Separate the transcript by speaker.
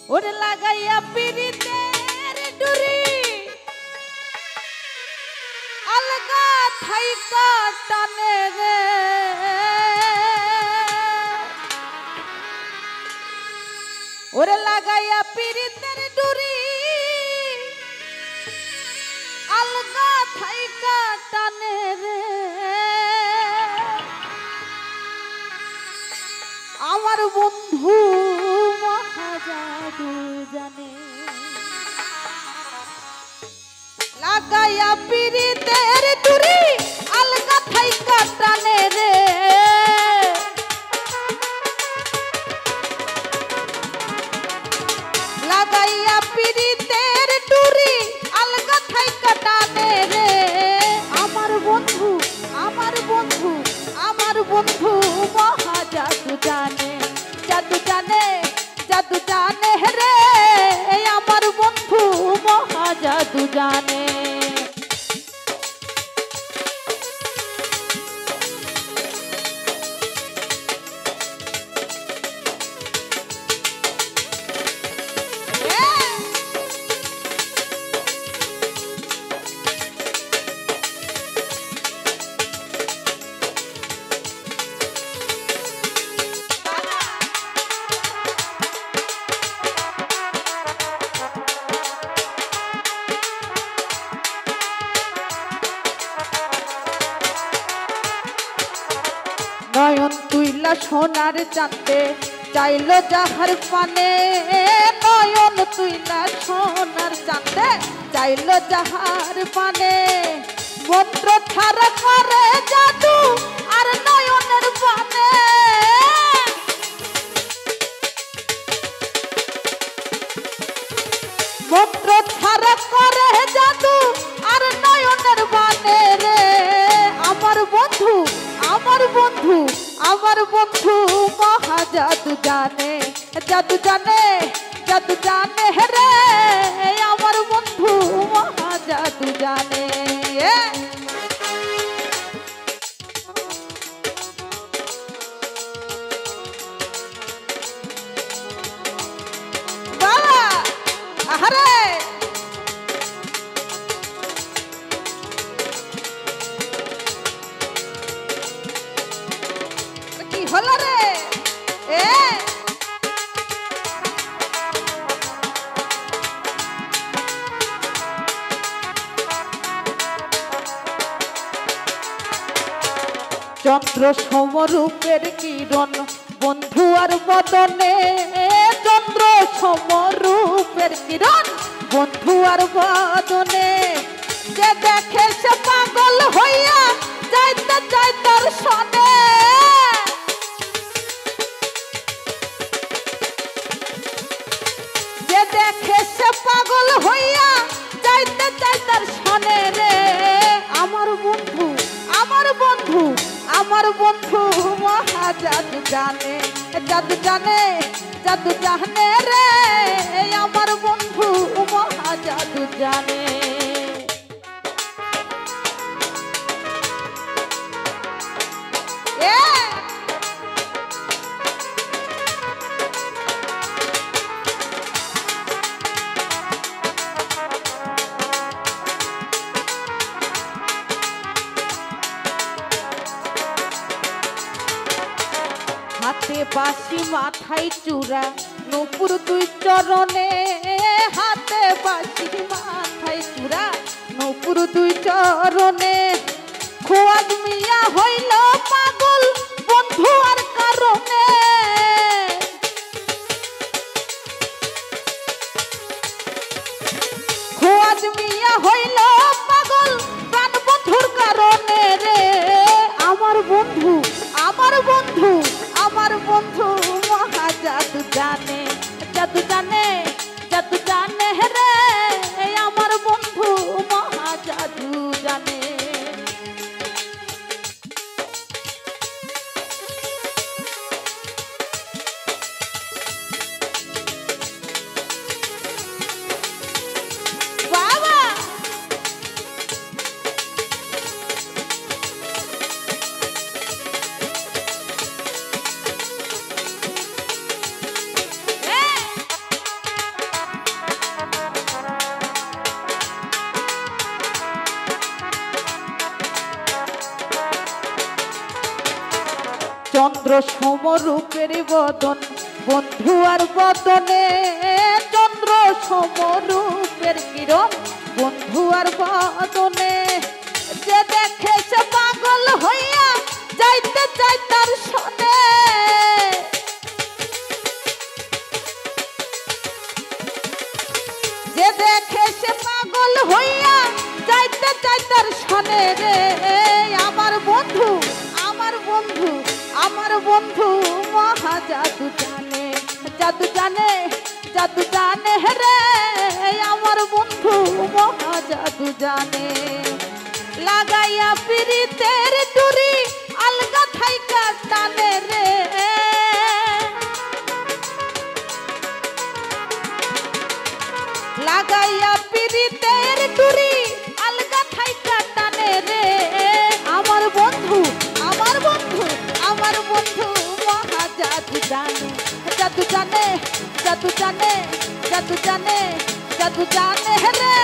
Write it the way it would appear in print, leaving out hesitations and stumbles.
Speaker 1: ওরে লাগাইয়া পিরিতের ডুরি আলগা থাইকা টানে রে ওরে লাগাইয়া পিরিতের ডুরি আলগা থাইকা টানে রে আমার বন্ধু মহাজাদু জানে লাগাইয়া পিরিতের ডুরি আলগা থাইকা টানে রে লাগাইয়া পিরিতের ডুরি আলগা থাইকা টানে রে আমার বন্ধু আমার বন্ধু আমার বন্ধু মহাজাদু জানে জাদু জানে জাদু জানে রে আমার বন্ধু মহাজাদু জানে নয়ন তুইলা সোনার চাঁদে চাইল যাহার পানে নয়ন তুইলা সোনার চাঁদে চাইল যাহার পানে মন্ত্র ছাড়া করে জাদু আর নয়নের পানে মন্ত্র ছাড়া করে জাদু আর নয়নের পানে রে আমার বন্ধু আমার বন্ধু আমার বন্ধু মহাজাদু জানে জাদু জানে জাদু জানে রে আমার বন্ধু মহাজাদু জানে বাবা আহারে হলো রে চন্দ্র সমরূপের কিরণ বন্ধু আর বদনে চন্দ্র সমরূপের কিরণ বন্ধু আর বদনে যে দেখে সে পাগল হইয়া যাইতে চাই তোর সনে যে দেখে সে পাগল হইয়া যাইতে চাই তার সনে রে আমার বন্ধু আমার বন্ধু আমার বন্ধু মহাজাদু জানে জাদু জানে জাদু জানে রে আমার বন্ধু মহাজাদু জানে হাতে বাঁশি মাথায় চূড়া নূপুর দুই চরণে হাতে বাঁশি মাথায় চূড়া নূপুর দুই চরণে খোয়াজ মিয়া হইল পাগল বন্ধু আর কারণে খোয়াজ মিয়া হইল পাগল প্রাণ বন্ধুর কারণে রে আমার বন্ধু আমার বন্ধু আমার বন্ধু মহাজাদু জানে জাদু জানে জাদু জানে রে আমার বন্ধু মহাজাদু জানে সমরূপের বদন বন্ধু আর বদনে, চন্দ্র সমরূপের কিরণ বন্ধু আর বদনে। যে দেখে সে পাগল হইয়া যাইতে চাই তার সনে, যে দেখে সে পাগল হইয়া যাইতে চাই তার সনে রে। আমার বন্ধু আমার বন্ধু আমার বন্ধু মহা জাদু জানে, জাদু জানে জাদু জানে রে। আমার বন্ধু মহা জাদু জানে। লাগাইয়া পিরিতের ডুরি আলগা থাইকা টানে রে। লাগাইয়া পিরিতের ডুরি আলগা থাইকা টানে রে। আমার বন্ধু আমার বন্ধু আমার বন্ধু মহা জাদু জানে, জাদু জানে জাদু জানে জাদু জানে জাদু জানে রে।